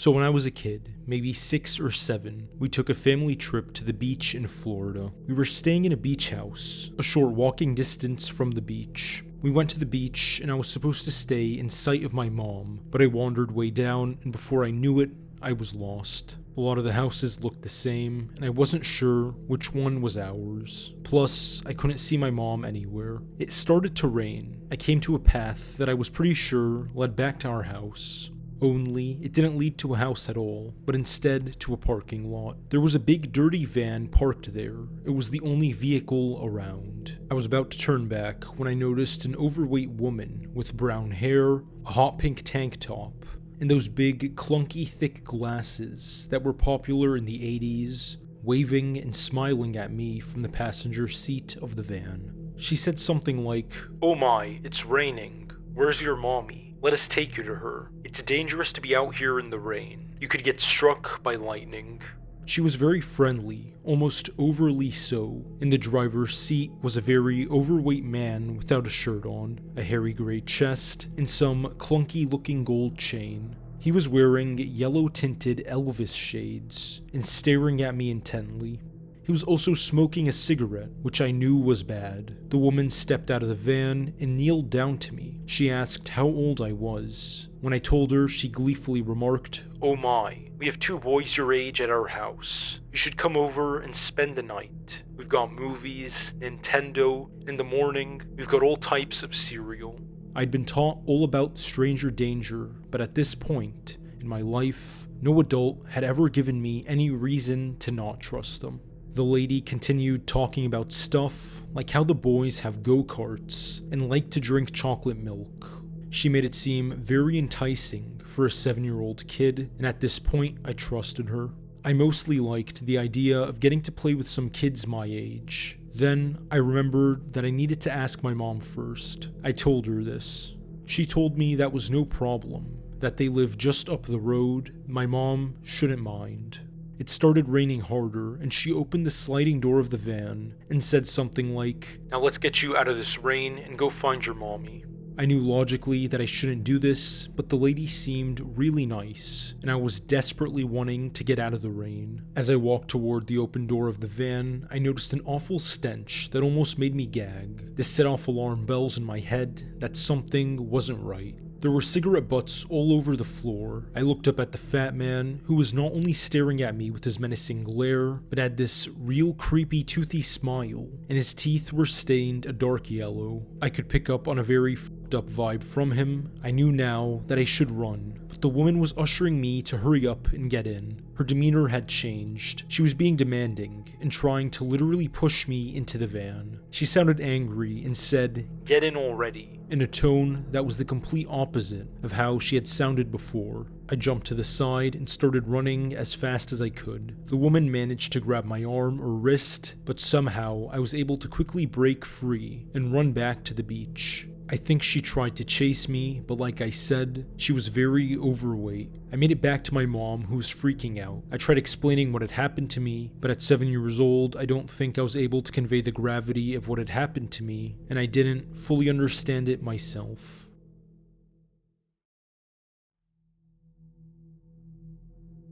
So when I was a kid, maybe 6 or 7, we took a family trip to the beach in Florida. We were staying in a beach house, a short walking distance from the beach. We went to the beach and I was supposed to stay in sight of my mom, but I wandered way down and before I knew it, I was lost. A lot of the houses looked the same, and I wasn't sure which one was ours. Plus, I couldn't see my mom anywhere. It started to rain. I came to a path that I was pretty sure led back to our house. Only, it didn't lead to a house at all, but instead to a parking lot. There was a big dirty van parked there. It was the only vehicle around. I was about to turn back when I noticed an overweight woman with brown hair, a hot pink tank top, and those big, clunky, thick glasses that were popular in the 80s, waving and smiling at me from the passenger seat of the van. She said something like, "Oh my, it's raining. Where's your mommy? Let us take you to her. It's dangerous to be out here in the rain. You could get struck by lightning." She was very friendly, almost overly so. In the driver's seat was a very overweight man without a shirt on, a hairy gray chest, and some clunky looking gold chain. He was wearing yellow tinted Elvis shades and staring at me intently. He was also smoking a cigarette, which I knew was bad. The woman stepped out of the van and kneeled down to me. She asked how old I was. When I told her, she gleefully remarked, "Oh my, we have 2 boys your age at our house. You should come over and spend the night. We've got movies, Nintendo, in the morning, we've got all types of cereal." I'd been taught all about stranger danger, but at this point in my life, no adult had ever given me any reason to not trust them. The lady continued talking about stuff like how the boys have go-karts and like to drink chocolate milk. She made it seem very enticing for a 7-year-old kid, and at this point I trusted her. I mostly liked the idea of getting to play with some kids my age. Then I remembered that I needed to ask my mom first. I told her this. She told me that was no problem, that they live just up the road, my mom shouldn't mind. It started raining harder, and she opened the sliding door of the van and said something like, "Now let's get you out of this rain and go find your mommy." I knew logically that I shouldn't do this, but the lady seemed really nice, and I was desperately wanting to get out of the rain. As I walked toward the open door of the van, I noticed an awful stench that almost made me gag. This set off alarm bells in my head that something wasn't right. There were cigarette butts all over the floor. I looked up at the fat man, who was not only staring at me with his menacing glare, but had this real creepy toothy smile, and his teeth were stained a dark yellow. I could pick up on a very fucked up vibe from him. I knew now that I should run, but the woman was ushering me to hurry up and get in. Her demeanor had changed. She was being demanding and trying to literally push me into the van. She sounded angry and said, "Get in already," in a tone that was the complete opposite of how she had sounded before. I jumped to the side and started running as fast as I could. The woman managed to grab my arm or wrist, but somehow I was able to quickly break free and run back to the beach. I think she tried to chase me, but like I said, she was very overweight. I made it back to my mom, who was freaking out. I tried explaining what had happened to me, but at 7 years old, I don't think I was able to convey the gravity of what had happened to me, and I didn't fully understand it myself.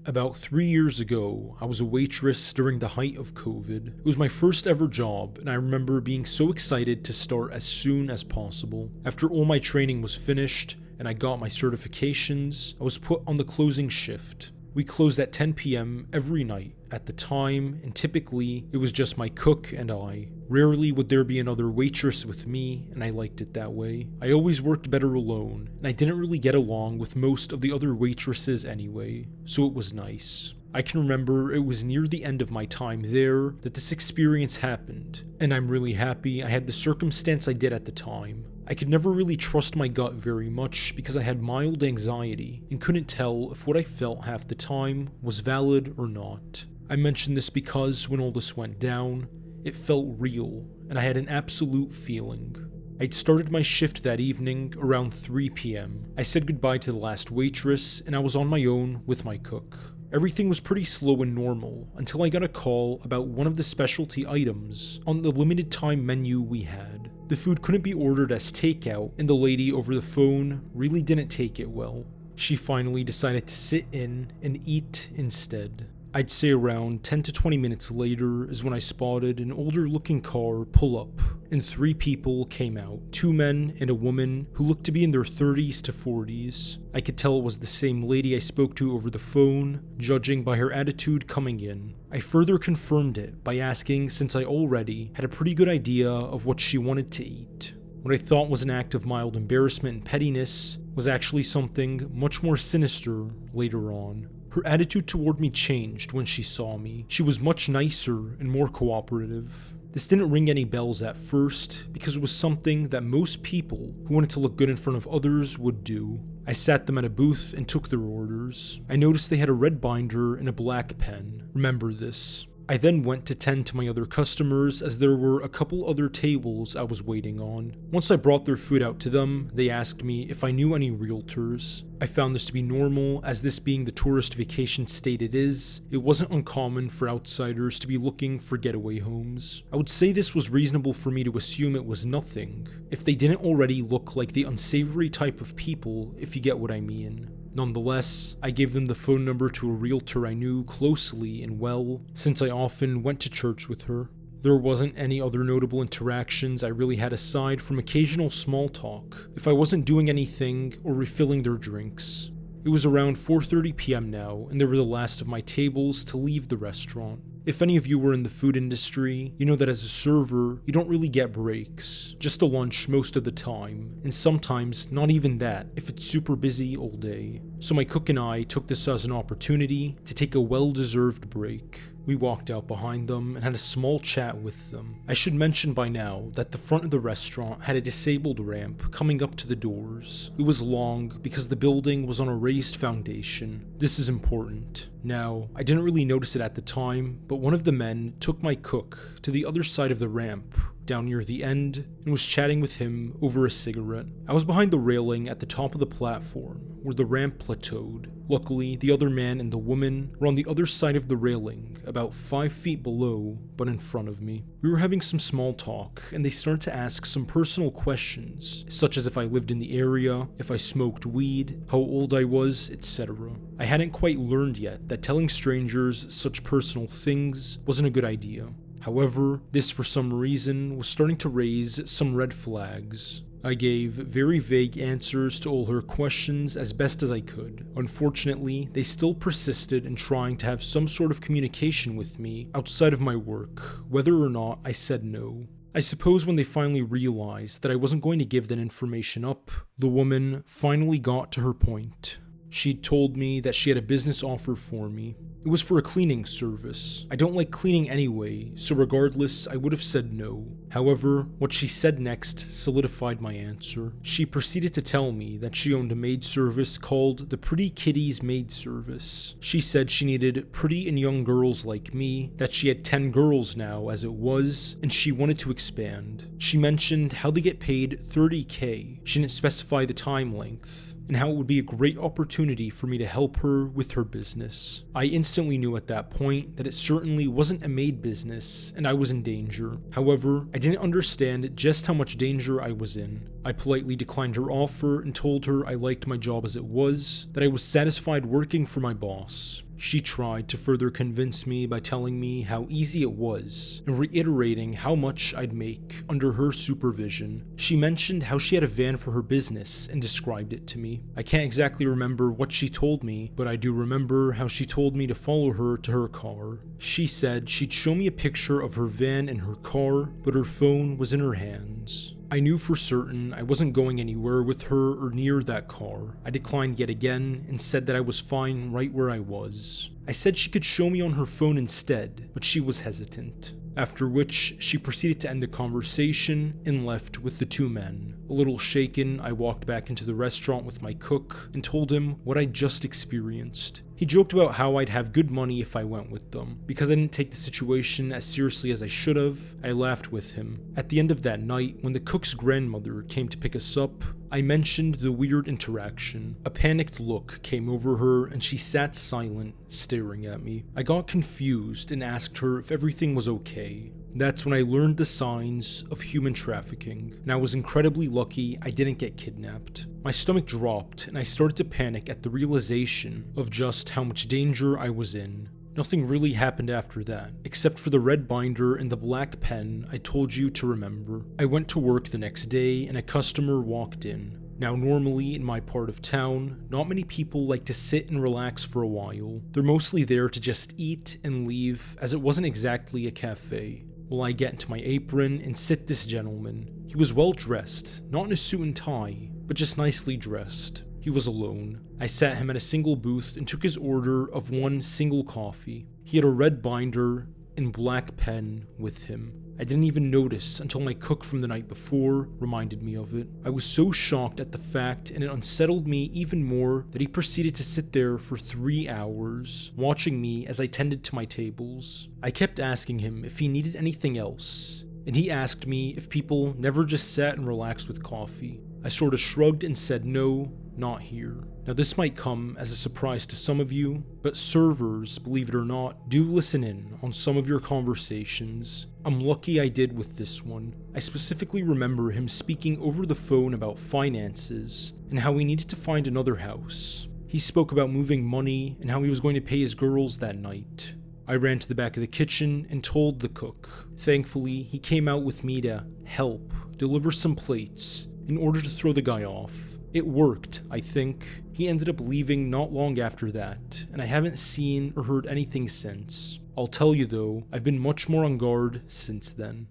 About 3 years ago, I was a waitress during the height of COVID. It was my first ever job, and I remember being so excited to start as soon as possible. After all my training was finished, and I got my certifications, I was put on the closing shift. We closed at 10 p.m. every night at the time, and typically it was just my cook and I. Rarely would there be another waitress with me, and I liked it that way. I always worked better alone, and I didn't really get along with most of the other waitresses anyway, so it was nice. I can remember it was near the end of my time there that this experience happened, and I'm really happy I had the circumstance I did at the time. I could never really trust my gut very much because I had mild anxiety and couldn't tell if what I felt half the time was valid or not. I mention this because when all this went down, it felt real, and I had an absolute feeling. I'd started my shift that evening around 3 p.m. I said goodbye to the last waitress, and I was on my own with my cook. Everything was pretty slow and normal until I got a call about one of the specialty items on the limited time menu we had. The food couldn't be ordered as takeout, and the lady over the phone really didn't take it well. She finally decided to sit in and eat instead. I'd say around 10 to 20 minutes later is when I spotted an older looking car pull up, and 3 people came out, 2 men and a woman who looked to be in their 30s to 40s. I could tell it was the same lady I spoke to over the phone, judging by her attitude coming in. I further confirmed it by asking since I already had a pretty good idea of what she wanted to eat. What I thought was an act of mild embarrassment and pettiness was actually something much more sinister later on. Her attitude toward me changed when she saw me. She was much nicer and more cooperative. This didn't ring any bells at first because it was something that most people who wanted to look good in front of others would do. I sat them at a booth and took their orders. I noticed they had a red binder and a black pen. Remember this. I then went to tend to my other customers as there were a couple other tables I was waiting on. Once I brought their food out to them, they asked me if I knew any realtors. I found this to be normal, as this being the tourist vacation state it is, it wasn't uncommon for outsiders to be looking for getaway homes. I would say this was reasonable for me to assume it was nothing, if they didn't already look like the unsavory type of people, if you get what I mean. Nonetheless, I gave them the phone number to a realtor I knew closely and well, since I often went to church with her. There wasn't any other notable interactions I really had aside from occasional small talk, if I wasn't doing anything or refilling their drinks. It was around 4:30 p.m. now, and they were the last of my tables to leave the restaurant. If any of you were in the food industry, you know that as a server, you don't really get breaks, just a lunch most of the time, and sometimes not even that if it's super busy all day. So my cook and I took this as an opportunity to take a well-deserved break. We walked out behind them and had a small chat with them. I should mention by now that the front of the restaurant had a disabled ramp coming up to the doors. It was long because the building was on a raised foundation. This is important. Now, I didn't really notice it at the time, but one of the men took my cook to the other side of the ramp, down near the end, and was chatting with him over a cigarette. I was behind the railing at the top of the platform, where the ramp plateaued. Luckily, the other man and the woman were on the other side of the railing, about 5 feet below, but in front of me. We were having some small talk, and they started to ask some personal questions, such as if I lived in the area, if I smoked weed, how old I was, etc. I hadn't quite learned yet that telling strangers such personal things wasn't a good idea. However, this for some reason was starting to raise some red flags. I gave very vague answers to all her questions as best as I could. Unfortunately, they still persisted in trying to have some sort of communication with me outside of my work, whether or not I said no. I suppose when they finally realized that I wasn't going to give that information up, the woman finally got to her point. She'd told me that she had a business offer for me. It was for a cleaning service. I don't like cleaning anyway, so regardless, I would have said no. However, what she said next solidified my answer. She proceeded to tell me that she owned a maid service called the Pretty Kitties Maid Service. She said she needed pretty and young girls like me, that she had 10 girls now as it was, and she wanted to expand. She mentioned how they get paid $30K. She didn't specify the time length, and how it would be a great opportunity for me to help her with her business. I instantly knew at that point that it certainly wasn't a maid business, and I was in danger. However, I didn't understand just how much danger I was in. I politely declined her offer and told her I liked my job as it was, that I was satisfied working for my boss. She tried to further convince me by telling me how easy it was and reiterating how much I'd make under her supervision. She mentioned how she had a van for her business and described it to me. I can't exactly remember what she told me, but I do remember how she told me to follow her to her car. She said she'd show me a picture of her van and her car, but her phone was in her hands. I knew for certain I wasn't going anywhere with her or near that car. I declined yet again and said that I was fine right where I was. I said she could show me on her phone instead, but she was hesitant. After which, she proceeded to end the conversation and left with the 2 men. A little shaken, I walked back into the restaurant with my cook and told him what I'd just experienced. He joked about how I'd have good money if I went with them. Because I didn't take the situation as seriously as I should have, I laughed with him. At the end of that night, when the cook's grandmother came to pick us up, I mentioned the weird interaction. A panicked look came over her and she sat silent, staring at me. I got confused and asked her if everything was okay. That's when I learned the signs of human trafficking, and I was incredibly lucky I didn't get kidnapped. My stomach dropped, and I started to panic at the realization of just how much danger I was in. Nothing really happened after that, except for the red binder and the black pen I told you to remember. I went to work the next day, and a customer walked in. Now, normally in my part of town, not many people like to sit and relax for a while. They're mostly there to just eat and leave, as it wasn't exactly a cafe. Well, I get into my apron and sit this gentleman. He was well dressed, not in a suit and tie, but just nicely dressed. He was alone. I sat him at a single booth and took his order of one single coffee. He had a red binder and black pen with him. I didn't even notice until my cook from the night before reminded me of it. I was so shocked at the fact, and it unsettled me even more that he proceeded to sit there for 3 hours, watching me as I tended to my tables. I kept asking him if he needed anything else, and he asked me if people never just sat and relaxed with coffee. I sort of shrugged and said no, not here. Now this might come as a surprise to some of you, but servers, believe it or not, do listen in on some of your conversations. I'm lucky I did with this one. I specifically remember him speaking over the phone about finances and how he needed to find another house. He spoke about moving money and how he was going to pay his girls that night. I ran to the back of the kitchen and told the cook. Thankfully, he came out with me to help deliver some plates in order to throw the guy off. It worked, I think. He ended up leaving not long after that, and I haven't seen or heard anything since. I'll tell you though, I've been much more on guard since then.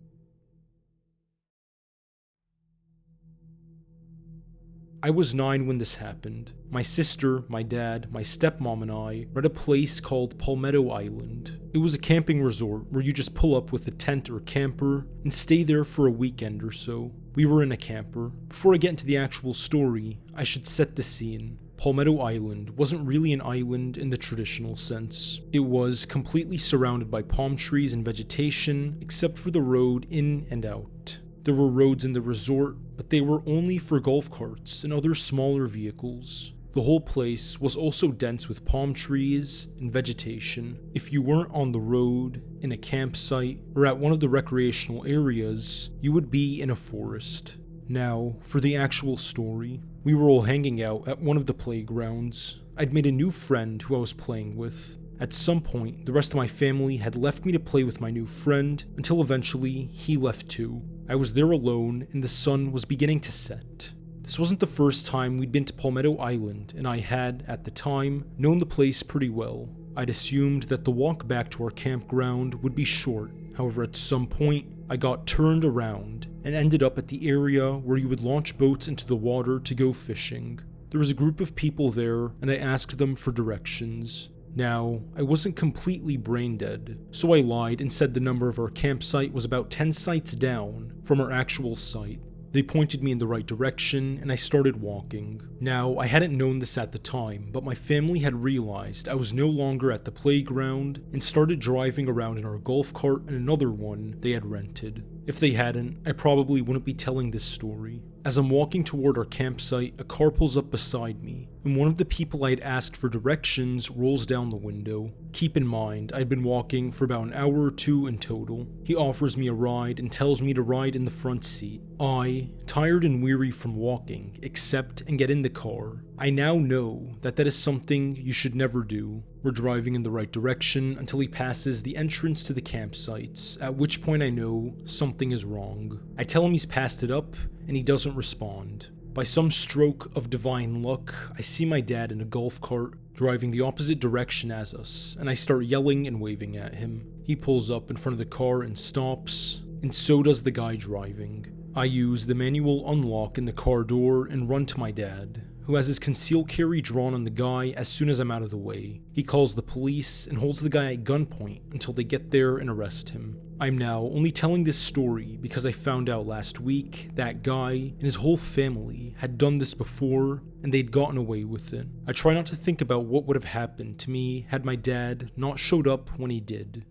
I was 9 when this happened. My sister, my dad, my stepmom and I were at a place called Palmetto Island. It was a camping resort where you just pull up with a tent or camper and stay there for a weekend or so. We were in a camper. Before I get into the actual story, I should set the scene. Palmetto Island wasn't really an island in the traditional sense. It was completely surrounded by palm trees and vegetation, except for the road in and out. There were roads in the resort, but they were only for golf carts and other smaller vehicles. The whole place was also dense with palm trees and vegetation. If you weren't on the road, in a campsite, or at one of the recreational areas, you would be in a forest. Now, for the actual story. We were all hanging out at one of the playgrounds. I'd made a new friend who I was playing with. At some point, the rest of my family had left me to play with my new friend, until eventually he left too. I was there alone, and the sun was beginning to set. This wasn't the first time we'd been to Palmetto Island, and I had, at the time, known the place pretty well. I'd assumed that the walk back to our campground would be short. However, at some point, I got turned around and ended up at the area where you would launch boats into the water to go fishing. There was a group of people there, and I asked them for directions. Now, I wasn't completely brain dead, so I lied and said the number of our campsite was about 10 sites down from our actual site. They pointed me in the right direction, and I started walking. Now, I hadn't known this at the time, but my family had realized I was no longer at the playground and started driving around in our golf cart and another one they had rented. If they hadn't, I probably wouldn't be telling this story. As I'm walking toward our campsite, a car pulls up beside me, and one of the people I had asked for directions rolls down the window. Keep in mind, I'd been walking for about an hour or two in total. He offers me a ride and tells me to ride in the front seat. I, tired and weary from walking, accept and get in the car. I now know that is something you should never do. We're driving in the right direction until he passes the entrance to the campsites, at which point I know something is wrong. I tell him he's passed it up, and he doesn't respond. By some stroke of divine luck, I see my dad in a golf cart driving the opposite direction as us, and I start yelling and waving at him. He pulls up in front of the car and stops, and so does the guy driving. I use the manual unlock in the car door and run to my dad, who has his concealed carry drawn on the guy as soon as I'm out of the way. He calls the police and holds the guy at gunpoint until they get there and arrest him. I'm now only telling this story because I found out last week that guy and his whole family had done this before and they'd gotten away with it. I try not to think about what would have happened to me had my dad not showed up when he did.